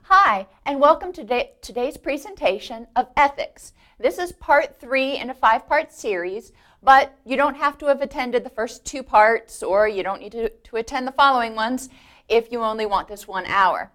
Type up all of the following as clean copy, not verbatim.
Hi, and welcome to today's presentation of ethics. This is part 3 in a 5-part series, but you don't have to have attended the first 2 parts, or you don't need to attend the following ones if you only want this 1 hour.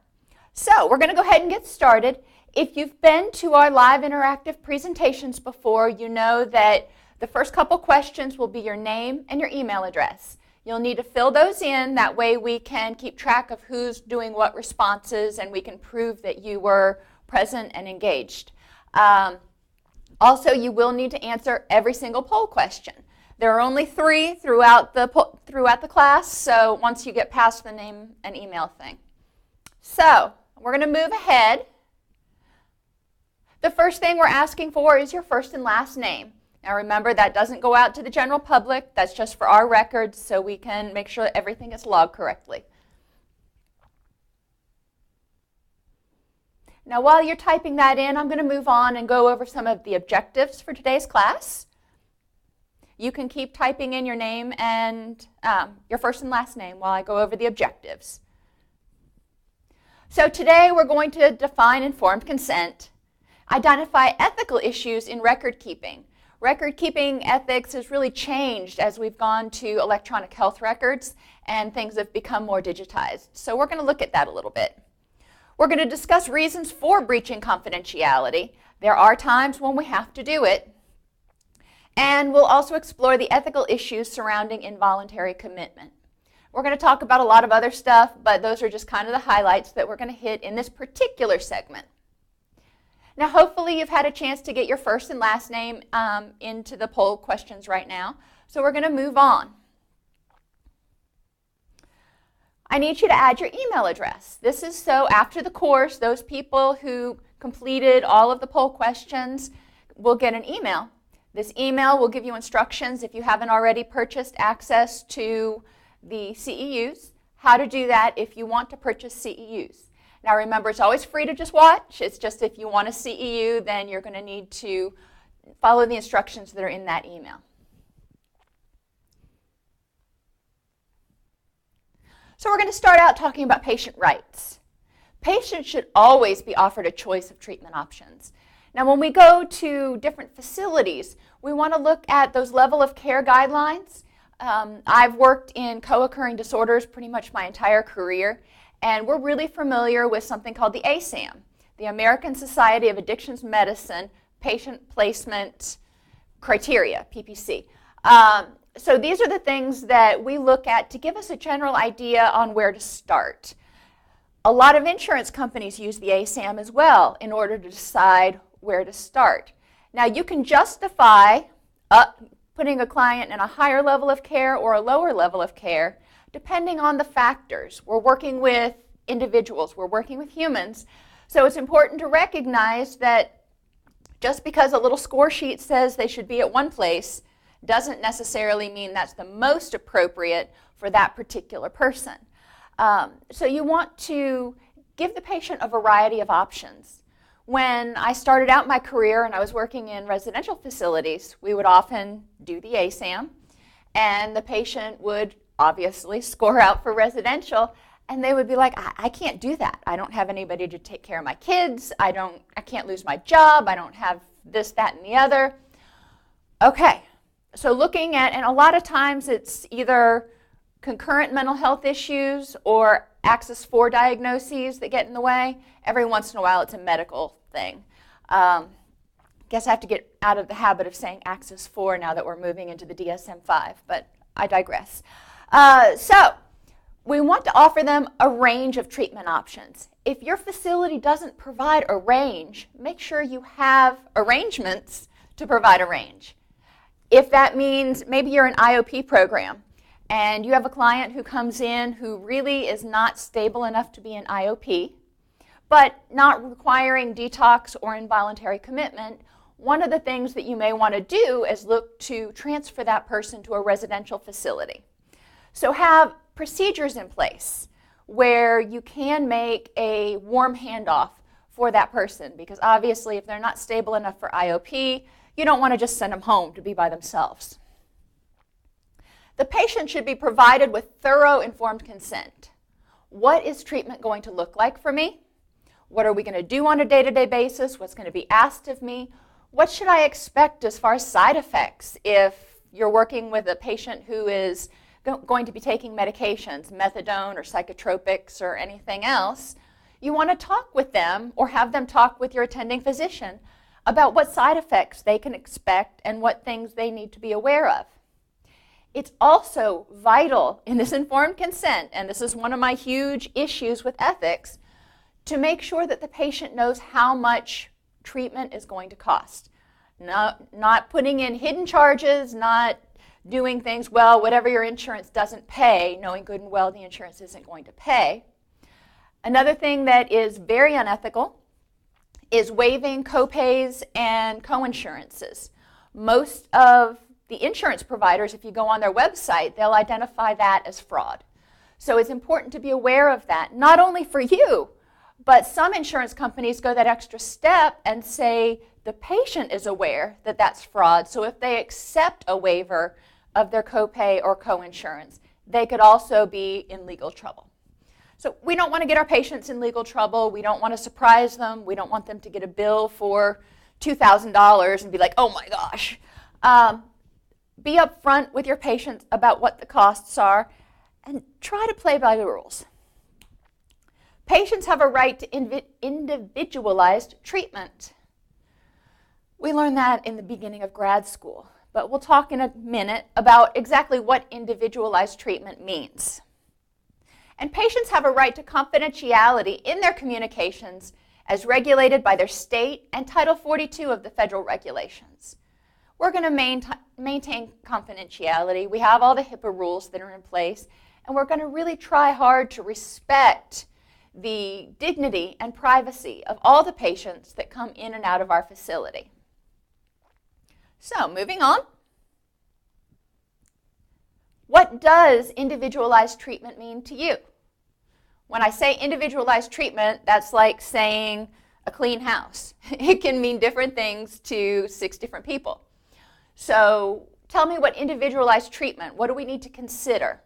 So we're going to go ahead and get started. If you've been to our live interactive presentations before, you know that the first couple questions will be your name and your email address. You'll need to fill those in. That way we can keep track of who's doing what responses, and we can prove that you were present and engaged. Also, you will need to answer every single poll question. There are only 3 throughout the class, so once you get past the name and email thing. So we're going to move ahead. The first thing we're asking for is your first and last name. Now remember, that doesn't go out to the general public. That's just for our records so we can make sure everything is logged correctly. Now while you're typing that in, I'm going to move on and go over some of the objectives for today's class. You can keep typing in your name and your first and last name while I go over the objectives. So today we're going to define informed consent, identify ethical issues in record keeping. Record-keeping ethics has really changed as we've gone to electronic health records and things have become more digitized. So we're going to look at that a little bit. We're going to discuss reasons for breaching confidentiality. There are times when we have to do it. And we'll also explore the ethical issues surrounding involuntary commitment. We're going to talk about a lot of other stuff, but those are just kind of the highlights that we're going to hit in this particular segment. Now, hopefully you've had a chance to get your first and last name into the poll questions right now. So we're going to move on. I need you to add your email address. This is so after the course, those people who completed all of the poll questions will get an email. This email will give you instructions if you haven't already purchased access to the CEUs, how to do that if you want to purchase CEUs. Now remember, it's always free to just watch. It's just if you want a CEU, then you're going to need to follow the instructions that are in that email. So we're going to start out talking about patient rights. Patients should always be offered a choice of treatment options. Now when we go to different facilities, we want to look at those level of care guidelines. I've worked in co-occurring disorders pretty much my entire career. And we're really familiar with something called the ASAM, the American Society of Addictions Medicine Patient Placement Criteria, PPC. So these are the things that we look at to give us a general idea on where to start. A lot of insurance companies use the ASAM as well in order to decide where to start. Now you can justify putting a client in a higher level of care or a lower level of care depending on the factors. We're working with individuals, we're working with humans, so it's important to recognize that just because a little score sheet says they should be at one place doesn't necessarily mean that's the most appropriate for that particular person. So you want to give the patient a variety of options. When I started out my career and I was working in residential facilities, we would often do the ASAM, and the patient would obviously score out for residential, and they would be like, I can't do that. I don't have anybody to take care of my kids. I can't lose my job. I don't have this, that, and the other. Okay, so looking at, and a lot of times it's either concurrent mental health issues or Axis 4 diagnoses that get in the way. Every once in a while it's a medical thing. Guess I have to get out of the habit of saying Axis 4 now that we're moving into the DSM-5, but I digress. So we want to offer them a range of treatment options. If your facility doesn't provide a range, make sure you have arrangements to provide a range. If that means maybe you're an IOP program and you have a client who comes in who really is not stable enough to be an IOP, but not requiring detox or involuntary commitment, one of the things that you may want to do is look to transfer that person to a residential facility. So have procedures in place where you can make a warm handoff for that person, because obviously if they're not stable enough for IOP, you don't want to just send them home to be by themselves. The patient should be provided with thorough informed consent. What is treatment going to look like for me? What are we going to do on a day-to-day basis? What's going to be asked of me? What should I expect as far as side effects if you're working with a patient who is going to be taking medications, methadone or psychotropics or anything else? You want to talk with them or have them talk with your attending physician about what side effects they can expect and what things they need to be aware of. It's also vital in this informed consent, and this is one of my huge issues with ethics, to make sure that the patient knows how much treatment is going to cost. Not putting in hidden charges, not doing things, well, whatever your insurance doesn't pay, knowing good and well the insurance isn't going to pay. Another thing that is very unethical is waiving copays and coinsurances. Most of the insurance providers, if you go on their website, they'll identify that as fraud. So it's important to be aware of that, not only for you, but some insurance companies go that extra step and say the patient is aware that that's fraud. So if they accept a waiver of their copay or coinsurance, they could also be in legal trouble. So we don't want to get our patients in legal trouble. We don't want to surprise them. We don't want them to get a bill for $2,000 and be like, oh my gosh. Be upfront with your patients about what the costs are and try to play by the rules. Patients have a right to individualized treatment. We learned that in the beginning of grad school, but we'll talk in a minute about exactly what individualized treatment means. And patients have a right to confidentiality in their communications as regulated by their state and Title 42 of the federal regulations. We're going to maintain confidentiality. We have all the HIPAA rules that are in place, and we're going to really try hard to respect the dignity and privacy of all the patients that come in and out of our facility. So, moving on. What does individualized treatment mean to you? When I say individualized treatment, that's like saying a clean house. It can mean different things to 6 different people. So tell me what individualized treatment, what do we need to consider?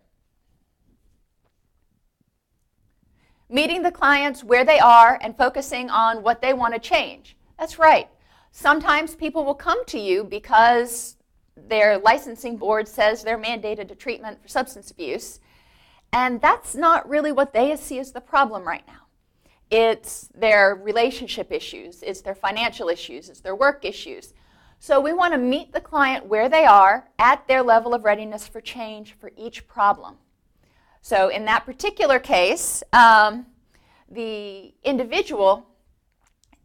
Meeting the clients where they are and focusing on what they want to change. That's right. Sometimes people will come to you because their licensing board says they're mandated to treatment for substance abuse, and that's not really what they see as the problem right now. It's their relationship issues, it's their financial issues, it's their work issues. So we want to meet the client where they are at their level of readiness for change for each problem. So in that particular case, the individual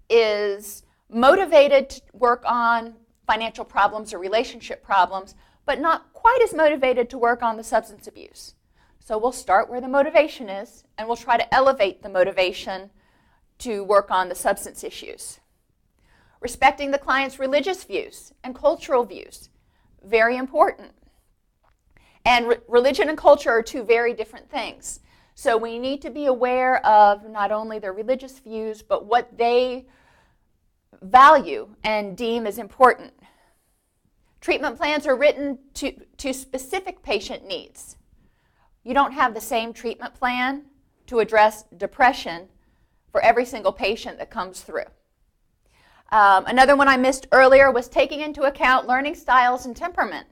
is motivated to work on financial problems or relationship problems, but not quite as motivated to work on the substance abuse. So we'll start where the motivation is, and we'll try to elevate the motivation to work on the substance issues. Respecting the client's religious views and cultural views, very important. And religion and culture are 2 very different things. So we need to be aware of not only their religious views, but what they value and deem as important. Treatment plans are written to specific patient needs. You don't have the same treatment plan to address depression for every single patient that comes through. Another one I missed earlier was taking into account learning styles and temperament.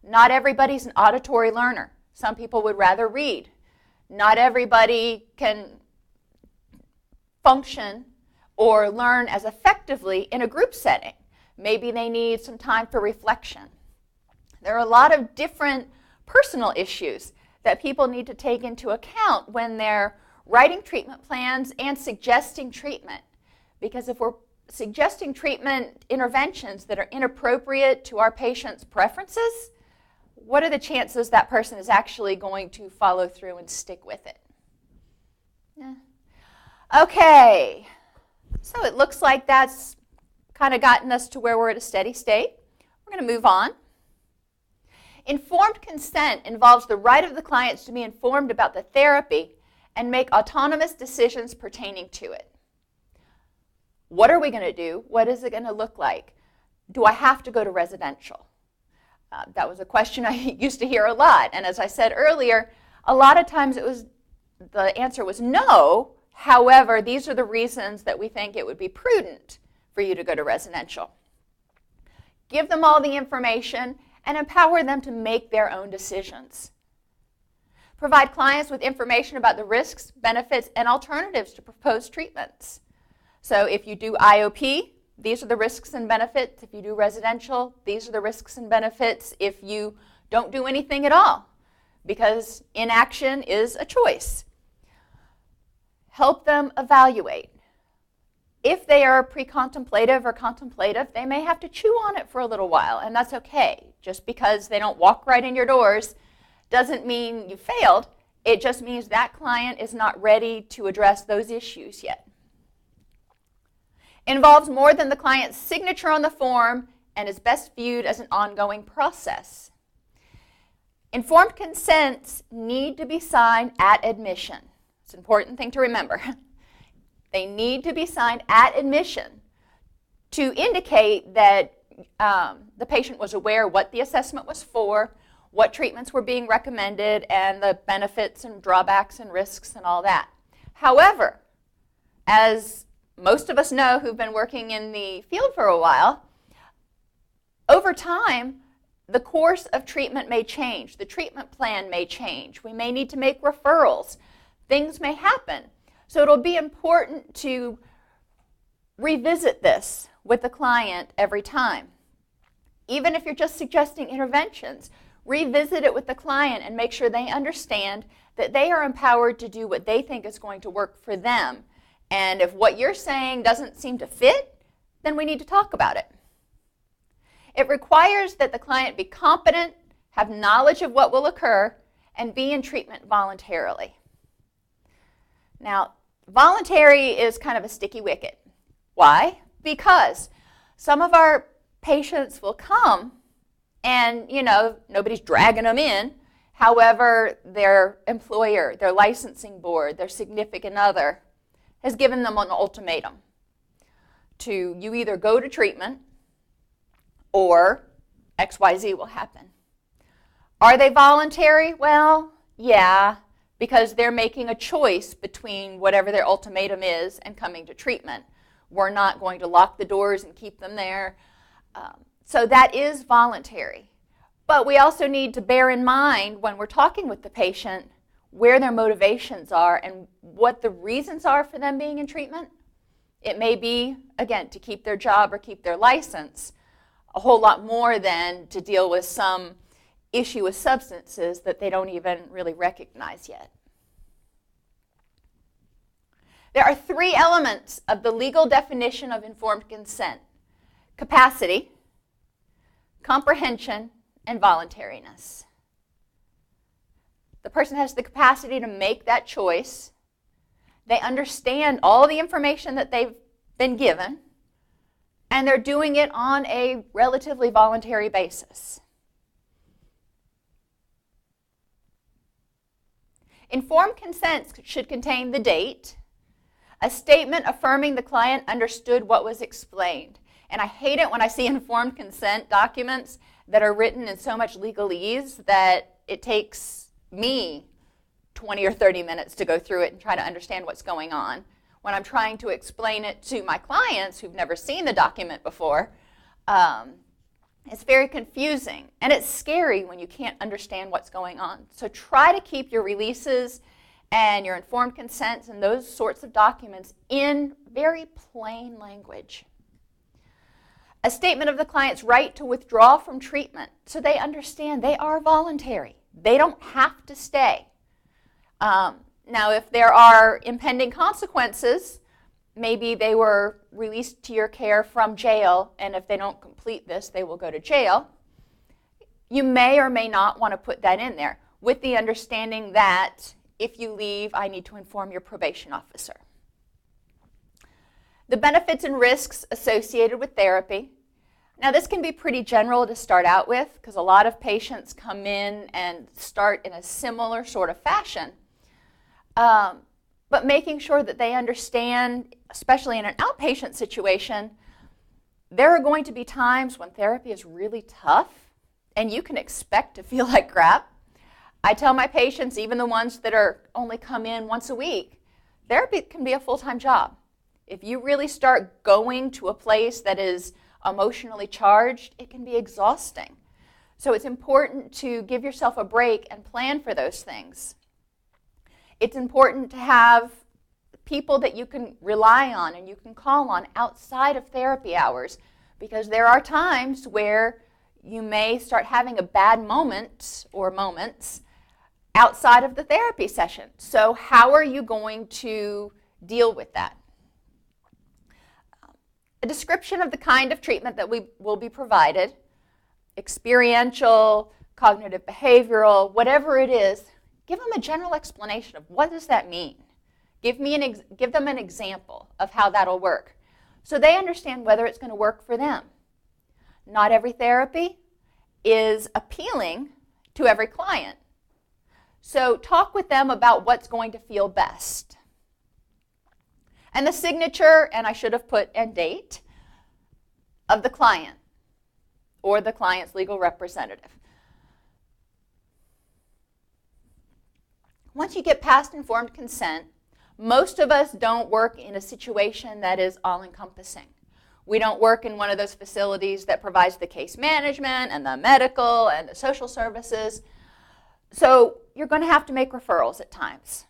Not everybody's an auditory learner. Some people would rather read. Not everybody can function or learn as effectively in a group setting. Maybe they need some time for reflection. There are a lot of different personal issues that people need to take into account when they're writing treatment plans and suggesting treatment. Because if we're suggesting treatment interventions that are inappropriate to our patient's preferences, what are the chances that person is actually going to follow through and stick with it? Yeah. Okay, so it looks like that's kind of gotten us to where we're at a steady state. We're going to move on. Informed consent involves the right of the clients to be informed about the therapy and make autonomous decisions pertaining to it. What are we going to do? What is it going to look like? Do I have to go to residential? That was a question I used to hear a lot. And as I said earlier, a lot of times the answer was no, However, these are the reasons that we think it would be prudent for you to go to residential. Give them all the information and empower them to make their own decisions. Provide clients with information about the risks, benefits, and alternatives to proposed treatments. So if you do IOP, these are the risks and benefits. If you do residential, these are the risks and benefits. If you don't do anything at all, because inaction is a choice. Help them evaluate. If they are pre-contemplative or contemplative, they may have to chew on it for a little while, and that's okay. Just because they don't walk right in your doors doesn't mean you failed. It just means that client is not ready to address those issues yet. Involves more than the client's signature on the form and is best viewed as an ongoing process. Informed consents need to be signed at admission. It's an important thing to remember. They need to be signed at admission to indicate that the patient was aware what the assessment was for, what treatments were being recommended, and the benefits and drawbacks and risks and all that. However, as most of us know who've been working in the field for a while, over time, the course of treatment may change. The treatment plan may change. We may need to make referrals. Things may happen. So it'll be important to revisit this with the client every time. Even if you're just suggesting interventions, revisit it with the client and make sure they understand that they are empowered to do what they think is going to work for them. And if what you're saying doesn't seem to fit, then we need to talk about it. It requires that the client be competent, have knowledge of what will occur, and be in treatment voluntarily. Now, voluntary is kind of a sticky wicket. Why? Because some of our patients will come and, nobody's dragging them in. However, their employer, their licensing board, their significant other has given them an ultimatum to you either go to treatment or XYZ will happen. Are they voluntary? Well, yeah, because they're making a choice between whatever their ultimatum is and coming to treatment. We're not going to lock the doors and keep them there. So that is voluntary. But we also need to bear in mind when we're talking with the patient where their motivations are and what the reasons are for them being in treatment. It may be, again, to keep their job or keep their license, a whole lot more than to deal with some issue with substances that they don't even really recognize yet. There are three elements of the legal definition of informed consent: capacity, comprehension, and voluntariness. The person has the capacity to make that choice. They understand all the information that they've been given, and they're doing it on a relatively voluntary basis. Informed consent should contain the date, a statement affirming the client understood what was explained. And I hate it when I see informed consent documents that are written in so much legalese that it takes me 20 or 30 minutes to go through it and try to understand what's going on. When I'm trying to explain it to my clients who've never seen the document before, it's very confusing. And it's scary when you can't understand what's going on. So try to keep your releases and your informed consents and those sorts of documents in very plain language. A statement of the client's right to withdraw from treatment so they understand they are voluntary. They don't have to stay. Now, if there are impending consequences, maybe they were released to your care from jail, and if they don't complete this, they will go to jail. You may or may not want to put that in there with the understanding that if you leave, I need to inform your probation officer. The benefits and risks associated with therapy. Now, this can be pretty general to start out with because a lot of patients come in and start in a similar sort of fashion. But making sure that they understand, especially in an outpatient situation, there are going to be times when therapy is really tough and you can expect to feel like crap. I tell my patients, even the ones that are only come in once a week, Therapy can be a full-time job. If you really start going to a place that is emotionally charged, it can be exhausting. So it's important to give yourself a break and plan for those things. It's important to have people that you can rely on and you can call on outside of therapy hours, because there are times where you may start having a bad moment or moments outside of the therapy session. So how are you going to deal with that? A description of the kind of treatment that we will be provided, experiential, cognitive behavioral, whatever it is, give them a general explanation of what does that mean. Give them an example of how that'll work so they understand whether it's going to work for them. Not every therapy is appealing to every client. So talk with them about what's going to feel best. And the signature, and I should have put and date, of the client or the client's legal representative. Once you get past informed consent, most of us don't work in a situation that is all-encompassing. We don't work in one of those facilities that provides the case management and the medical and the social services. So you're going to have to make referrals at times.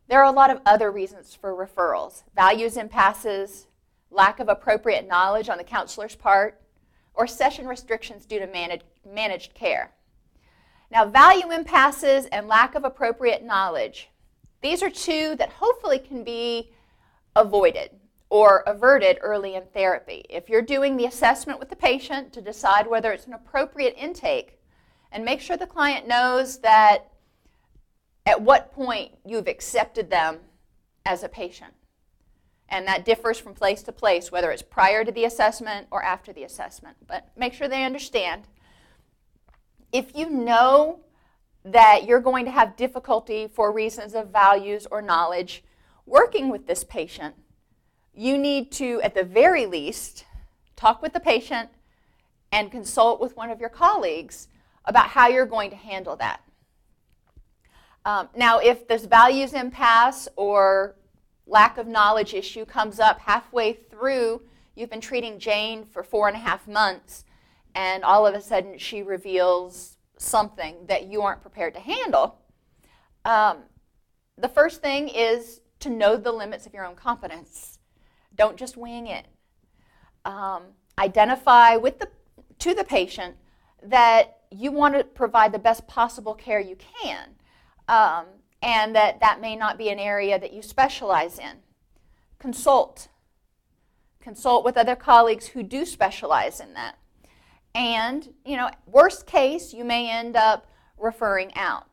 There are a lot of other reasons for referrals. Values impasses, lack of appropriate knowledge on the counselor's part, or session restrictions due to managed care. Now, value impasses and lack of appropriate knowledge, these are two that hopefully can be avoided or averted early in therapy. If you're doing the assessment with the patient to decide whether it's an appropriate intake, and make sure the client knows that at what point you've accepted them as a patient. And that differs from place to place, whether it's prior to the assessment or after the assessment. But make sure they understand. If you know that you're going to have difficulty for reasons of values or knowledge working with this patient, you need to, at the very least, talk with the patient and consult with one of your colleagues about how you're going to handle that. Now, if this values impasse or lack of knowledge issue comes up halfway through, you've been treating Jane for 4.5 months, and all of a sudden she reveals something that you aren't prepared to handle, the first thing is to know the limits of your own competence. Don't just wing it. Identify to the patient that you want to provide the best possible care you can, and that may not be an area that you specialize in. Consult with other colleagues who do specialize in that. And, worst case, you may end up referring out.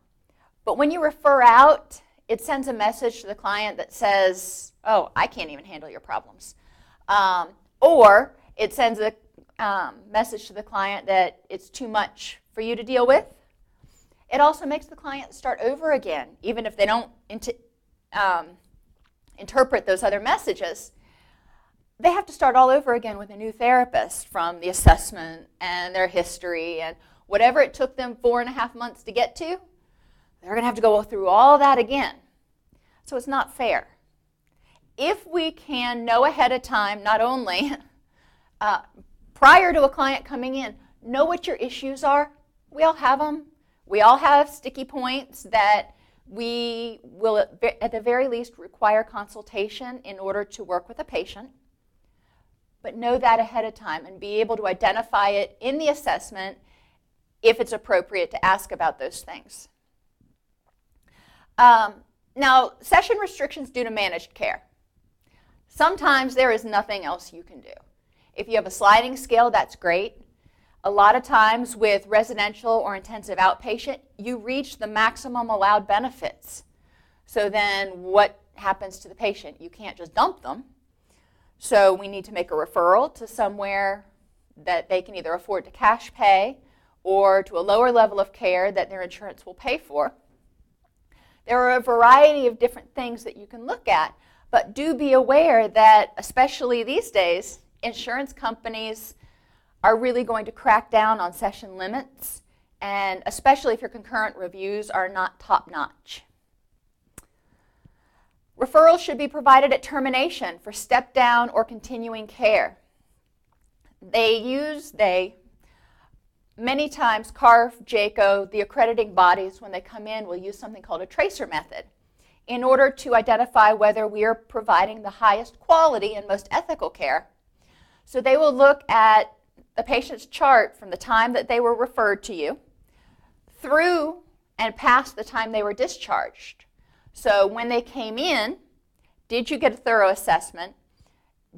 But when you refer out, it sends a message to the client that says, oh, I can't even handle your problems. Or it sends a message to the client that it's too much for you to deal with. It also makes the client start over again, even if they don't interpret those other messages. They have to start all over again with a new therapist from the assessment and their history and whatever it took them 4.5 months to get to, they're going to have to go through all that again. So it's not fair. If we can know ahead of time, not only prior to a client coming in, know what your issues are. We all have them. We all have sticky points that we will, at the very least, require consultation in order to work with a patient. But know that ahead of time and be able to identify it in the assessment if it's appropriate to ask about those things. Now, session restrictions due to managed care. Sometimes there is nothing else you can do. If you have a sliding scale, that's great. A lot of times with residential or intensive outpatient, you reach the maximum allowed benefits. So then what happens to the patient? You can't just dump them. So we need to make a referral to somewhere that they can either afford to cash pay or to a lower level of care that their insurance will pay for. There are a variety of different things that you can look at, but do be aware that, especially these days, insurance companies are really going to crack down on session limits, and especially if your concurrent reviews are not top-notch. Referrals should be provided at termination for step-down or continuing care. Many times, CARF, JACO, the accrediting bodies, when they come in, will use something called a tracer method in order to identify whether we are providing the highest quality and most ethical care. So they will look at the patient's chart from the time that they were referred to you through and past the time they were discharged. So when they came in, did you get a thorough assessment?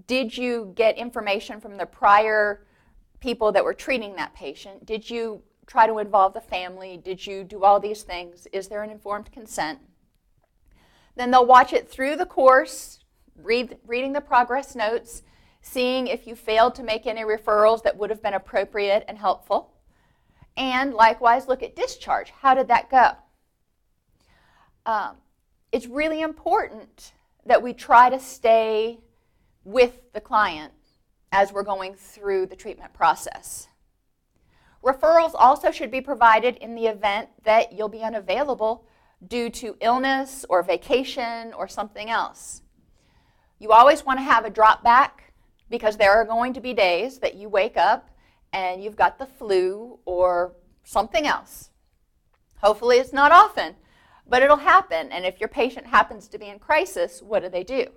Did you get information from the prior people that were treating that patient? Did you try to involve the family? Did you do all these things? Is there an informed consent? Then they'll watch it through the course, reading the progress notes, seeing if you failed to make any referrals that would have been appropriate and helpful. And likewise, look at discharge. How did that go? It's really important that we try to stay with the client as we're going through the treatment process. Referrals also should be provided in the event that you'll be unavailable due to illness or vacation or something else. You always want to have a drop back because there are going to be days that you wake up and you've got the flu or something else. Hopefully it's not often, but it'll happen. And if your patient happens to be in crisis, what do?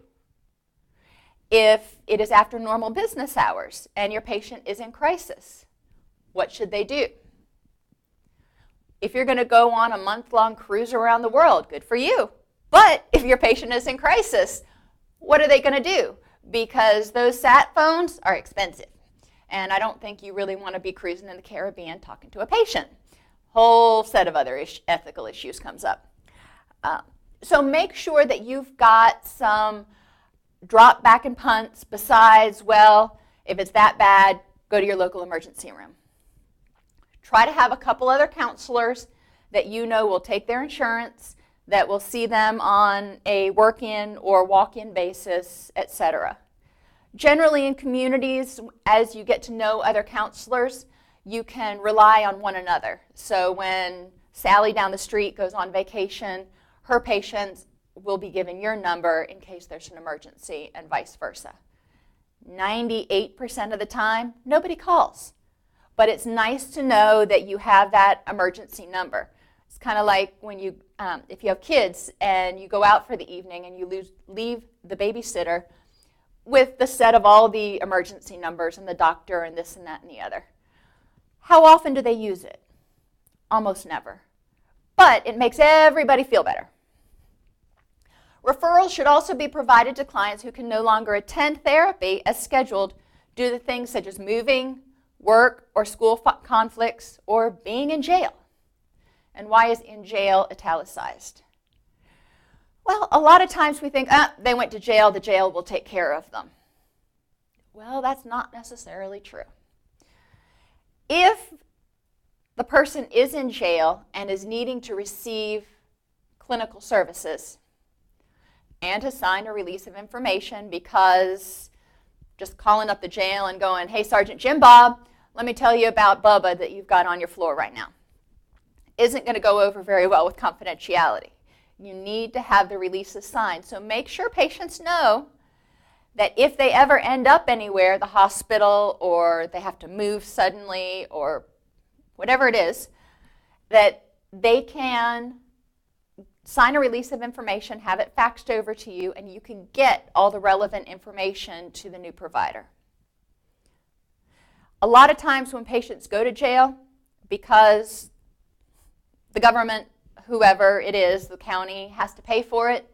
If it is after normal business hours and your patient is in crisis, what should they do? If you're going to go on a month-long cruise around the world, good for you. But if your patient is in crisis, what are they going to do? Because those sat phones are expensive. And I don't think you really want to be cruising in the Caribbean talking to a patient. Whole set of other ethical issues comes up. So make sure that you've got some drop back and punts besides, well, if it's that bad, go to your local emergency room. Try to have a couple other counselors that you know will take their insurance, that will see them on a work-in or walk-in basis, etc. Generally in communities, as you get to know other counselors, you can rely on one another. So when Sally down the street goes on vacation, her patients will be given your number in case there's an emergency and vice versa. 98% of the time, nobody calls. But it's nice to know that you have that emergency number. It's kind of like when you, if you have kids and you go out for the evening and you leave the babysitter with the set of all the emergency numbers and the doctor and this and that and the other. How often do they use it? Almost never. But it makes everybody feel better. Referrals should also be provided to clients who can no longer attend therapy as scheduled due to things such as moving, work or school conflicts, or being in jail. And why is in jail italicized? Well, a lot of times we think, they went to jail, the jail will take care of them. Well, that's not necessarily true. If the person is in jail and is needing to receive clinical services and to sign a release of information, because just calling up the jail and going, hey, Sergeant Jim Bob, let me tell you about Bubba that you've got on your floor right now, isn't going to go over very well with confidentiality. You need to have the releases signed. So make sure patients know that if they ever end up anywhere, the hospital, or they have to move suddenly, or whatever it is, that they can sign a release of information, have it faxed over to you, and you can get all the relevant information to the new provider. A lot of times when patients go to jail, because the government, whoever it is, the county, has to pay for it,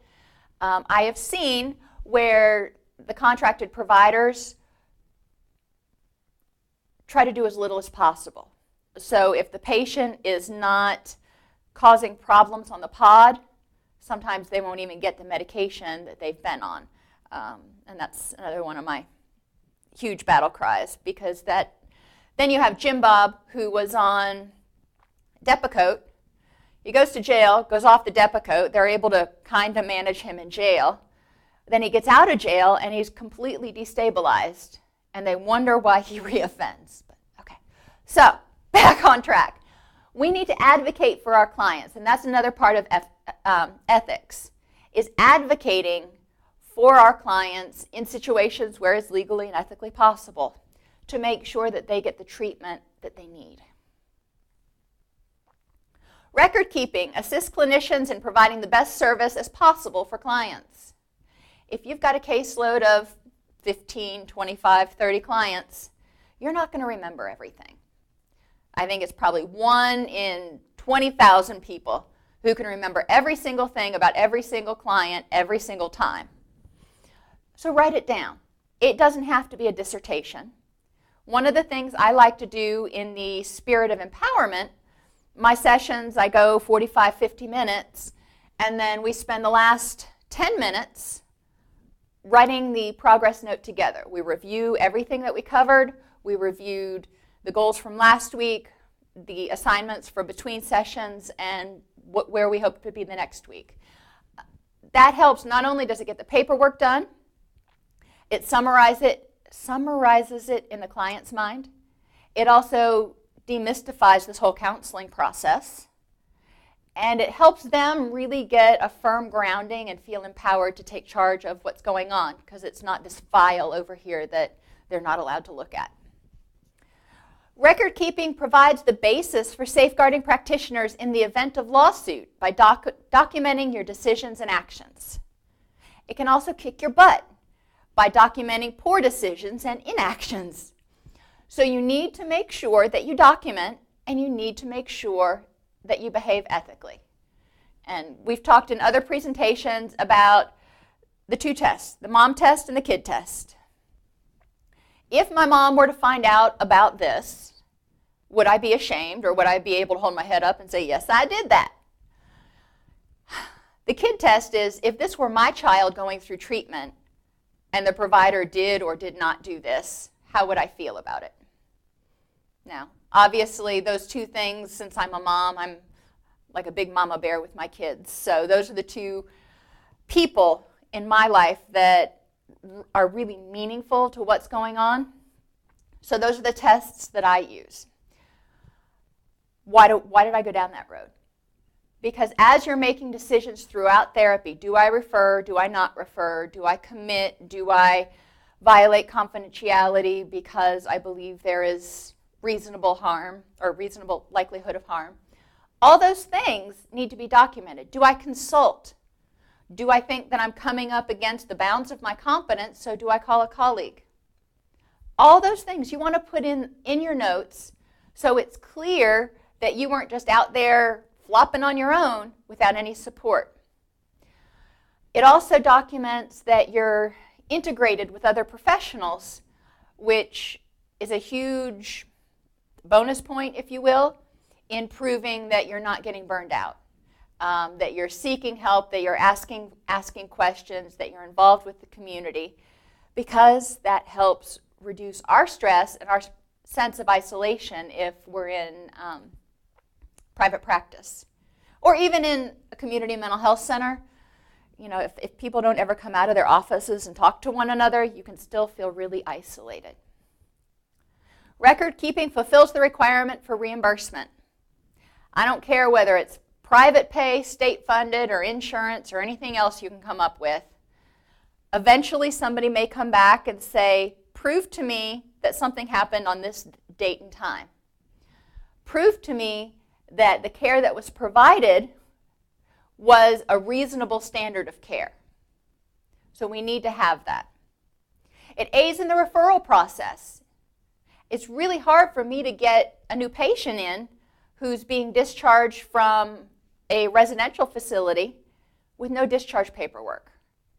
I have seen where the contracted providers try to do as little as possible. So if the patient is not causing problems on the pod, sometimes they won't even get the medication that they've been on. And that's another one of my huge battle cries, because then you have Jim Bob, who was on Depakote. He goes to jail, goes off the Depakote. They're able to kind of manage him in jail. Then he gets out of jail and he's completely destabilized, and they wonder why he reoffends. But, okay, so back on track. We need to advocate for our clients, and that's another part of ethics, is advocating for our clients in situations where it's legally and ethically possible to make sure that they get the treatment that they need. Record keeping assists clinicians in providing the best service as possible for clients. If you've got a caseload of 15, 25, 30 clients, you're not going to remember everything. I think it's probably 1 in 20,000 people who can remember every single thing about every single client every single time. So write it down. It doesn't have to be a dissertation. One of the things I like to do in the spirit of empowerment, my sessions, I go 45, 50 minutes, and then we spend the last 10 minutes writing the progress note together. We review everything that we covered. We reviewed the goals from last week, the assignments for between sessions, and where we hope to be the next week. That helps. Not only does it get the paperwork done, it summarizes it in the client's mind. It also demystifies this whole counseling process. And it helps them really get a firm grounding and feel empowered to take charge of what's going on, because it's not this file over here that they're not allowed to look at. Record keeping provides the basis for safeguarding practitioners in the event of lawsuit by documenting your decisions and actions. It can also kick your butt by documenting poor decisions and inactions. So you need to make sure that you document, and you need to make sure that you behave ethically. And we've talked in other presentations about the 2 tests, the mom test and the kid test. If my mom were to find out about this, would I be ashamed, or would I be able to hold my head up and say, yes, I did that? The kid test is, if this were my child going through treatment and the provider did or did not do this, how would I feel about it? Now, obviously, those 2 things, since I'm a mom, I'm like a big mama bear with my kids. So those are the 2 people in my life that are really meaningful to what's going on. So those are the tests that I use. Why did I go down that road? Because as you're making decisions throughout therapy, do I refer, do I not refer, do I commit, do I violate confidentiality because I believe there is reasonable harm or reasonable likelihood of harm, all those things need to be documented. Do I consult? Do I think that I'm coming up against the bounds of my competence, so do I call a colleague? All those things you want to put in your notes so it's clear that you weren't just out there flopping on your own without any support. It also documents that you're integrated with other professionals, which is a huge bonus point, if you will, in proving that you're not getting burned out, that you're seeking help, that you're asking questions, that you're involved with the community, because that helps reduce our stress and our sense of isolation if we're in private practice. Or even in a community mental health center, you know, if people don't ever come out of their offices and talk to one another, you can still feel really isolated. Record keeping fulfills the requirement for reimbursement. I don't care whether it's private pay, state funded, or insurance, or anything else you can come up with. Eventually somebody may come back and say, prove to me that something happened on this date and time. Prove to me that the care that was provided was a reasonable standard of care. So we need to have that. It aids in the referral process. It's really hard for me to get a new patient in who's being discharged from a residential facility with no discharge paperwork,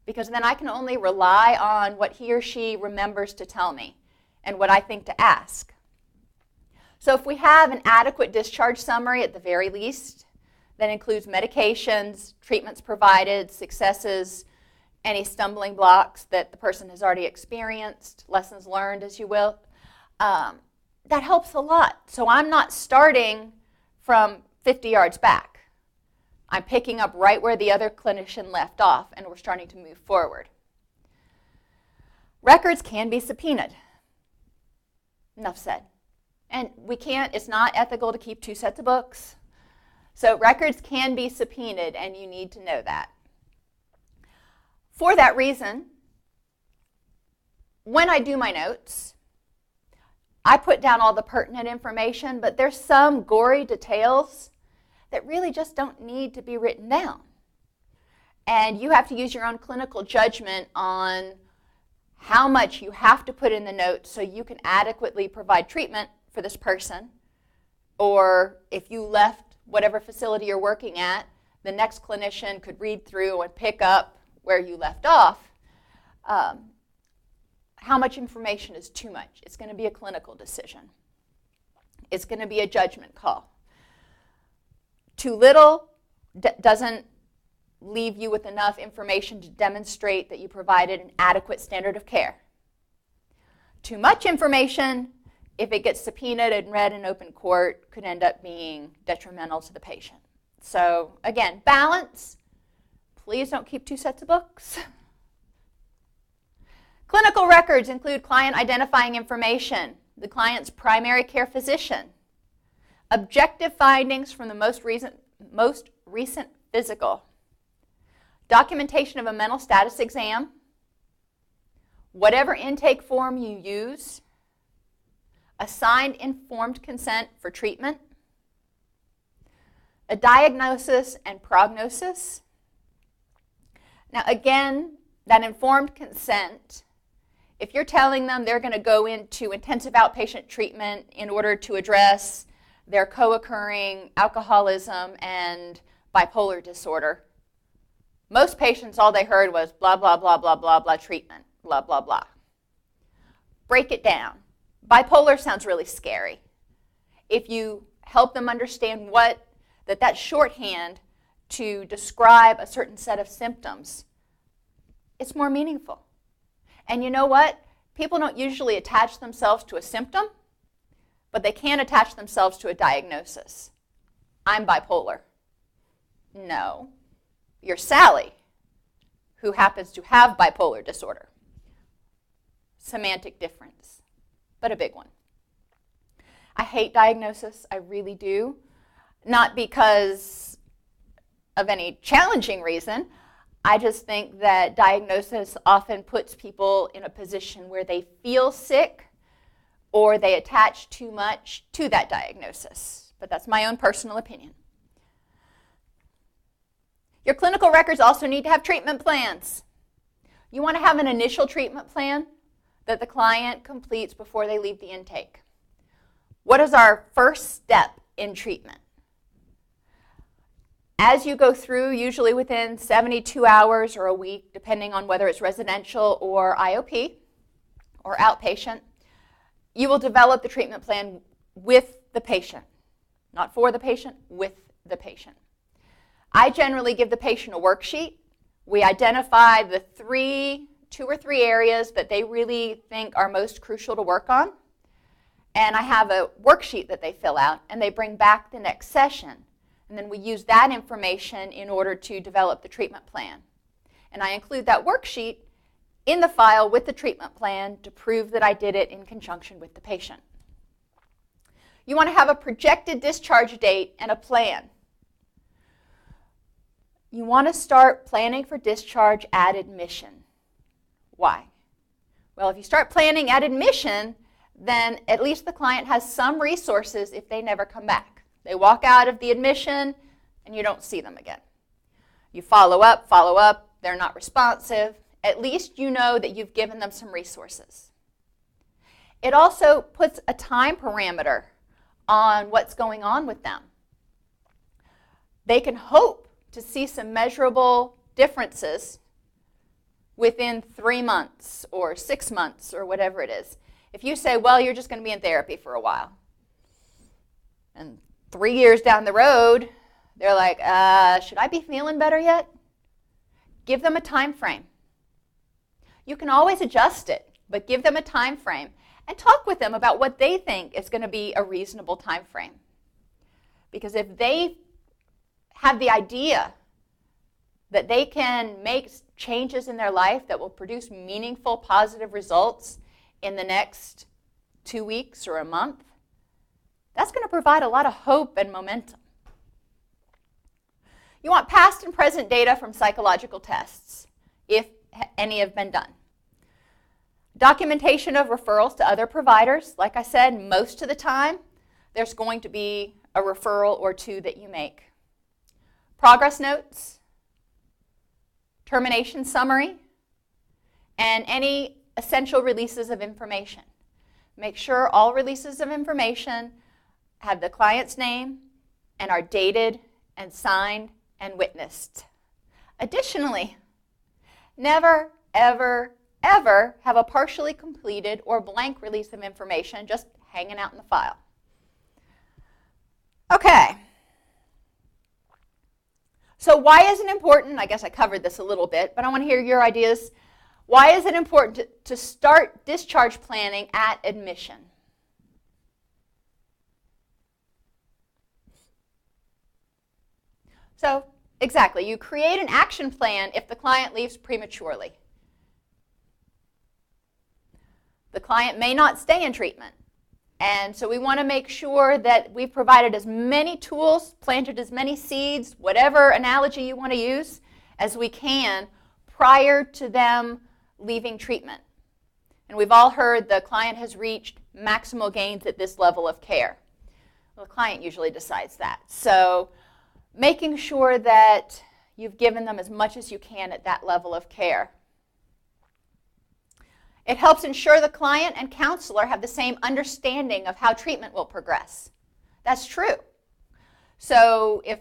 because then I can only rely on what he or she remembers to tell me and what I think to ask. So if we have an adequate discharge summary at the very least, that includes medications, treatments provided, successes, any stumbling blocks that the person has already experienced, lessons learned, as you will, that helps a lot. So I'm not starting from 50 yards back. I'm picking up right where the other clinician left off, and we're starting to move forward. Records can be subpoenaed. Enough said. And it's not ethical to keep 2 sets of books. So records can be subpoenaed, and you need to know that. For that reason, when I do my notes, I put down all the pertinent information, but there's some gory details that really just don't need to be written down. And you have to use your own clinical judgment on how much you have to put in the notes so you can adequately provide treatment for this person. Or if you left whatever facility you're working at, the next clinician could read through and pick up where you left off. How much information is too much? It's going to be a clinical decision. It's going to be a judgment call. Too little doesn't leave you with enough information to demonstrate that you provided an adequate standard of care. Too much information, if it gets subpoenaed and read in open court, could end up being detrimental to the patient. So again, balance. Please don't keep 2 sets of books. Clinical records include client identifying information, the client's primary care physician, objective findings from the most recent physical, documentation of a mental status exam, whatever intake form you use, a signed informed consent for treatment, a diagnosis and prognosis. Now again, that informed consent, if you're telling them they're going to go into intensive outpatient treatment in order to address their co-occurring alcoholism and bipolar disorder, most patients, all they heard was blah, blah, blah, blah, blah, blah, treatment, blah, blah, blah. Break it down. Bipolar sounds really scary. If you help them understand that's shorthand to describe a certain set of symptoms, it's more meaningful. And you know what? People don't usually attach themselves to a symptom, but they can attach themselves to a diagnosis. I'm bipolar. No. You're Sally, who happens to have bipolar disorder. Semantic difference, but a big one. I hate diagnosis, I really do. Not because of any challenging reason. I just think that diagnosis often puts people in a position where they feel sick or they attach too much to that diagnosis. But that's my own personal opinion. Your clinical records also need to have treatment plans. You want to have an initial treatment plan that the client completes before they leave the intake. What is our first step in treatment? As you go through, usually within 72 hours or a week, depending on whether it's residential or IOP or outpatient, you will develop the treatment plan with the patient. Not for the patient, with the patient. I generally give the patient a worksheet. We identify the 2 or 3 areas that they really think are most crucial to work on. And I have a worksheet that they fill out and they bring back the next session. And then we use that information in order to develop the treatment plan. And I include that worksheet in the file with the treatment plan to prove that I did it in conjunction with the patient. You want to have a projected discharge date and a plan. You want to start planning for discharge at admission. Why? Well, if you start planning at admission, then at least the client has some resources if they never come back. They walk out of the admission and you don't see them again. You follow up, they're not responsive. At least you know that you've given them some resources. It also puts a time parameter on what's going on with them. They can hope to see some measurable differences within 3 months or 6 months or whatever it is. If you say, well, you're just going to be in therapy for a while, and 3 years down the road, they're like, should I be feeling better yet? Give them a time frame. You can always adjust it, but give them a time frame and talk with them about what they think is going to be a reasonable time frame. Because if they have the idea that they can make changes in their life that will produce meaningful, positive results in the next 2 weeks or a month, that's going to provide a lot of hope and momentum. You want past and present data from psychological tests. If any have been done. Documentation of referrals to other providers. Like I said, most of the time, there's going to be a referral or two that you make. Progress notes, termination summary, and any essential releases of information. Make sure all releases of information have the client's name and are dated and signed and witnessed. Additionally, never, ever, ever have a partially completed or blank release of information just hanging out in the file. Okay. So why is it important? I guess I covered this a little bit, but I want to hear your ideas. Why is it important to start discharge planning at admission? So, exactly, you create an action plan if the client leaves prematurely. The client may not stay in treatment. And so we want to make sure that we've provided as many tools, planted as many seeds, whatever analogy you want to use, as we can prior to them leaving treatment. And we've all heard the client has reached maximal gains at this level of care. Well, the client usually decides that. So making sure that you've given them as much as you can at that level of care. It helps ensure the client and counselor have the same understanding of how treatment will progress. That's true. So if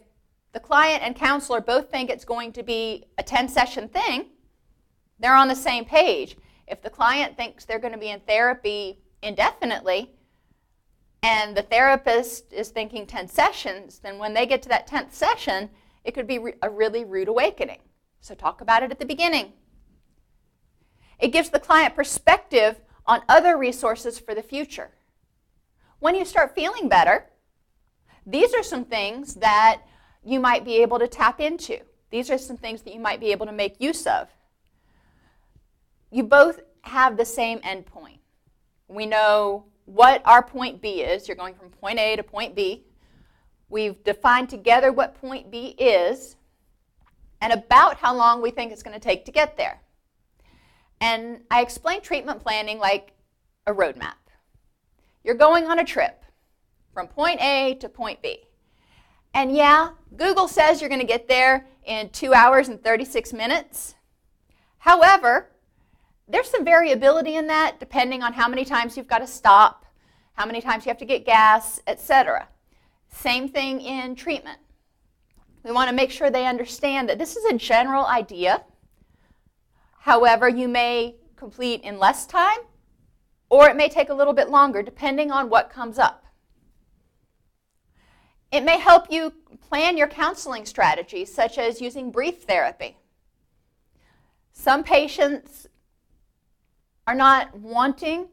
the client and counselor both think it's going to be a 10-session thing, they're on the same page. If the client thinks they're going to be in therapy indefinitely, and the therapist is thinking 10 sessions, then when they get to that 10th session, it could be a really rude awakening. So talk about it at the beginning. It gives the client perspective on other resources for the future. When you start feeling better, these are some things that you might be able to tap into. These are some things that you might be able to make use of. You both have the same end point. We know what our point B is. You're going from point A to point B. We've defined together what point B is and about how long we think it's going to take to get there. And I explain treatment planning like a roadmap. You're going on a trip from point A to point B. And yeah, Google says you're going to get there in 2 hours and 36 minutes. However, there's some variability in that depending on how many times you've got to stop, how many times you have to get gas, etc. Same thing in treatment. We want to make sure they understand that this is a general idea. However, you may complete in less time, or it may take a little bit longer, depending on what comes up. It may help you plan your counseling strategies, such as using brief therapy. Some patients are not wanting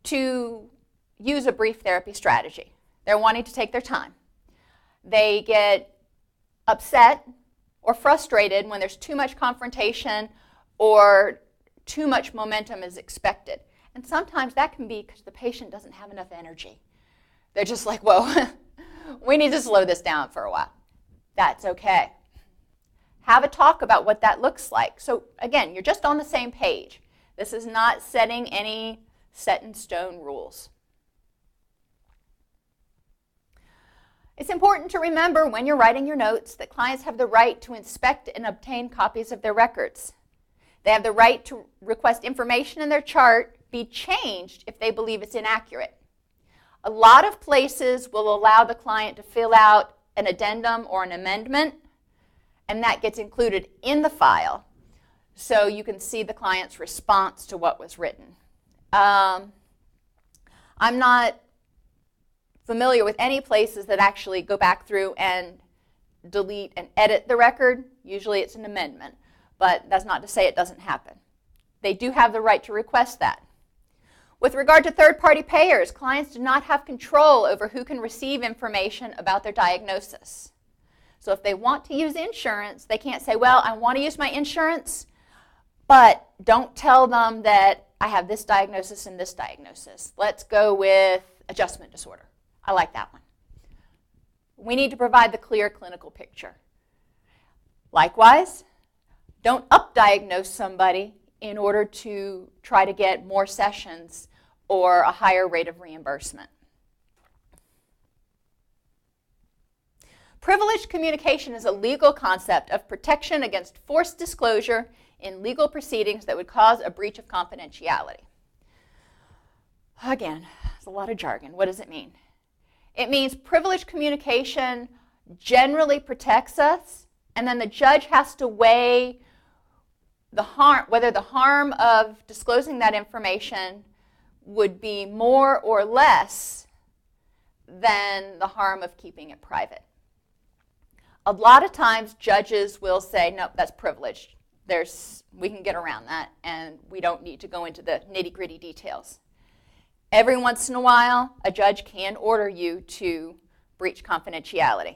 to use a brief therapy strategy. They're wanting to take their time. They get upset or frustrated when there's too much confrontation or too much momentum is expected. And sometimes that can be because the patient doesn't have enough energy. They're just like, whoa, we need to slow this down for a while. That's okay. Have a talk about what that looks like. So again, you're just on the same page. This is not setting any set in stone rules. It's important to remember when you're writing your notes that clients have the right to inspect and obtain copies of their records. They have the right to request information in their chart be changed if they believe it's inaccurate. A lot of places will allow the client to fill out an addendum or an amendment, and that gets included in the file so you can see the client's response to what was written. I'm not familiar with any places that actually go back through and delete and edit the record. Usually it's an amendment, but that's not to say it doesn't happen. They do have the right to request that. With regard to third-party payers, clients do not have control over who can receive information about their diagnosis. So if they want to use insurance, they can't say, well, I want to use my insurance, but don't tell them that I have this diagnosis and this diagnosis. Let's go with adjustment disorder. I like that one. We need to provide the clear clinical picture. Likewise, don't up-diagnose somebody in order to try to get more sessions or a higher rate of reimbursement. Privileged communication is a legal concept of protection against forced disclosure in legal proceedings that would cause a breach of confidentiality. Again, it's a lot of jargon. What does it mean? It means privileged communication generally protects us, and then the judge has to weigh the harm, whether the harm of disclosing that information would be more or less than the harm of keeping it private. A lot of times judges will say, nope, that's privileged. We can get around that, and we don't need to go into the nitty-gritty details. Every once in a while, a judge can order you to breach confidentiality.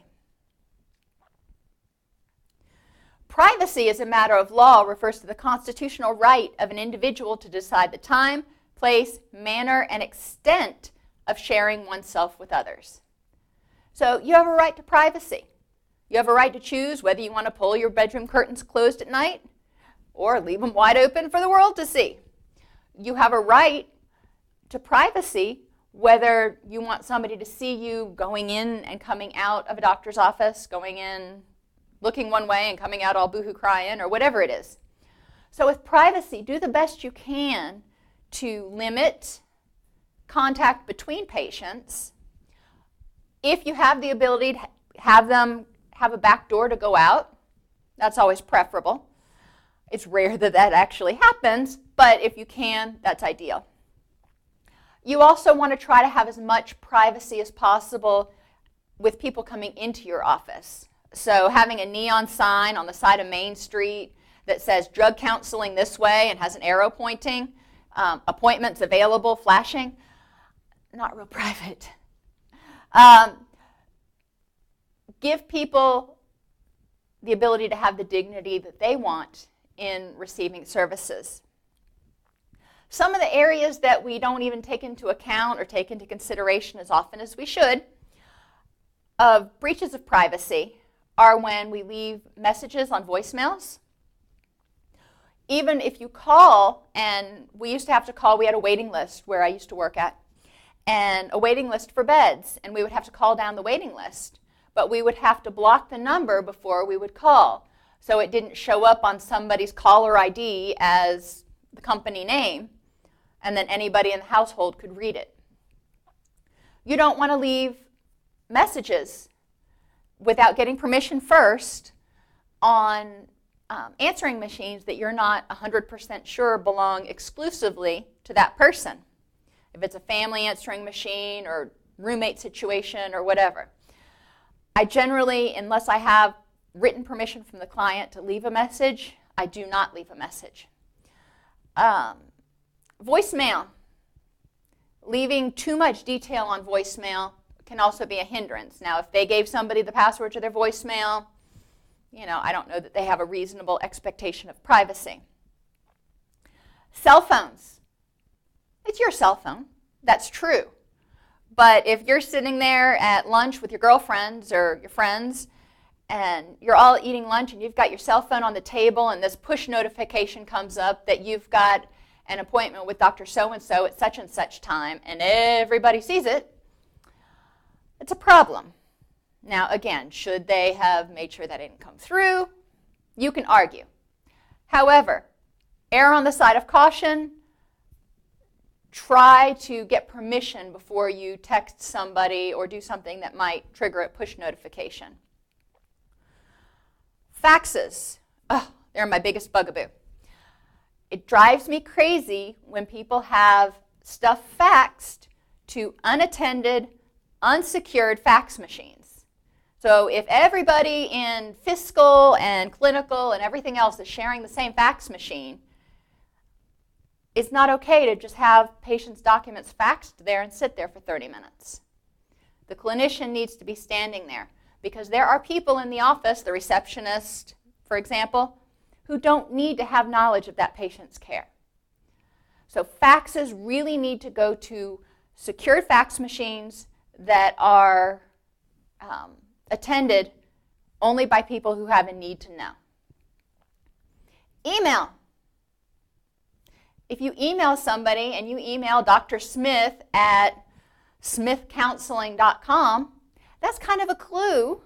Privacy as a matter of law refers to the constitutional right of an individual to decide the time, place, manner, and extent of sharing oneself with others. So you have a right to privacy. You have a right to choose whether you want to pull your bedroom curtains closed at night or leave them wide open for the world to see. You have a right to privacy whether you want somebody to see you going in and coming out of a doctor's office, going in looking one way and coming out all boohoo crying, or whatever it is. So with privacy, do the best you can to limit contact between patients. If you have the ability to have them have a back door to go out, that's always preferable. It's rare that that actually happens, but if you can, that's ideal. You also want to try to have as much privacy as possible with people coming into your office. So having a neon sign on the side of Main Street that says drug counseling this way and has an arrow pointing, appointments available, flashing, not real private. Give people the ability to have the dignity that they want in receiving services. Some of the areas that we don't even take into account or take into consideration as often as we should of breaches of privacy are when we leave messages on voicemails. Even if you call, and we used to have to call, we had a waiting list where I used to work at, and a waiting list for beds, and we would have to call down the waiting list, but we would have to block the number before we would call, so it didn't show up on somebody's caller ID as the company name, and then anybody in the household could read it. You don't want to leave messages without getting permission first on answering machines that you're not 100% sure belong exclusively to that person. If it's a family answering machine or roommate situation or whatever. I generally, unless I have written permission from the client to leave a message, I do not leave a message. Voicemail. Leaving too much detail on voicemail can also be a hindrance. Now, if they gave somebody the password to their voicemail, I don't know that they have a reasonable expectation of privacy. Cell phones. It's your cell phone. That's true. But if you're sitting there at lunch with your girlfriends or your friends, and you're all eating lunch and you've got your cell phone on the table and this push notification comes up that you've got an appointment with Dr. So-and-so at such and such time, and everybody sees it, it's a problem. Now, again, should they have made sure that didn't come through? You can argue. However, err on the side of caution. Try to get permission before you text somebody or do something that might trigger a push notification. Faxes. Oh, they're my biggest bugaboo. It drives me crazy when people have stuff faxed to unattended, unsecured fax machines. So if everybody in fiscal and clinical and everything else is sharing the same fax machine, it's not okay to just have patients' documents faxed there and sit there for 30 minutes. The clinician needs to be standing there because there are people in the office, the receptionist, for example, who don't need to have knowledge of that patient's care. So faxes really need to go to secured fax machines that are attended only by people who have a need to know. Email. if you email somebody and you email Dr. Smith at smithcounseling.com, that's kind of a clue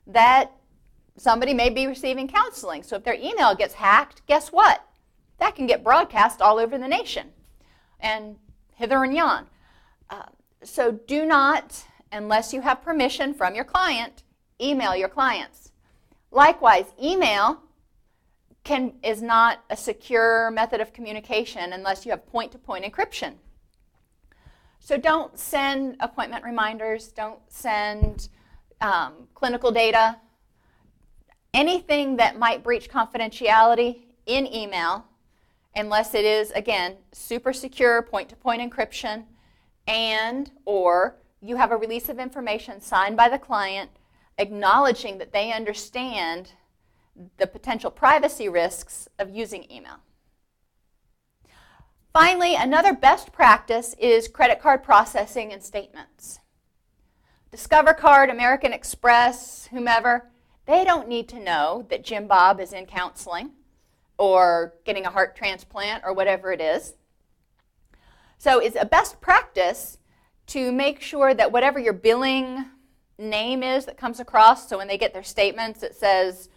that somebody may be receiving counseling. So if their email gets hacked, guess what? That can get broadcast all over the nation and hither and yon. So do not, unless you have permission from your client, email your clients. Likewise, email is not a secure method of communication unless you have point-to-point encryption. So don't send appointment reminders, don't send clinical data, anything that might breach confidentiality in email, unless it is, again, super secure point-to-point encryption, and or you have a release of information signed by the client acknowledging that they understand the potential privacy risks of using email. Finally, another best practice is credit card processing and statements. Discover Card, American Express, whomever, they don't need to know that Jim Bob is in counseling or getting a heart transplant or whatever it is. So it's a best practice to make sure that whatever your billing name is that comes across, so when they get their statements it says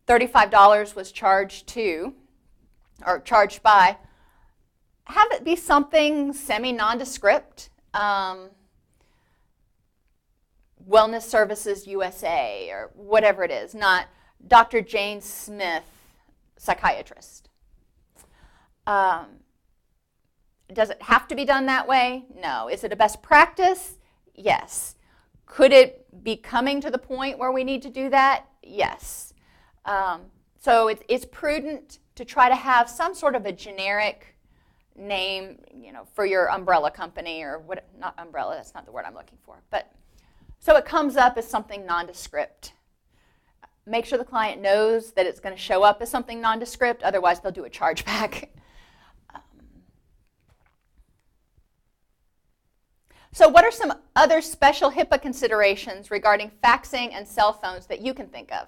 $35 was charged to, or charged by, have it be something semi-nondescript. Wellness Services USA or whatever it is, not Dr. Jane Smith, psychiatrist. Does it have to be done that way? No. Is it a best practice? Yes. Could it be coming to the point where we need to do that? Yes. So it's prudent to try to have some sort of a generic name, for your umbrella company or what? Not umbrella. That's not the word I'm looking for. But so it comes up as something nondescript. Make sure the client knows that it's going to show up as something nondescript. Otherwise, they'll do a chargeback. So what are some other special HIPAA considerations regarding faxing and cell phones that you can think of?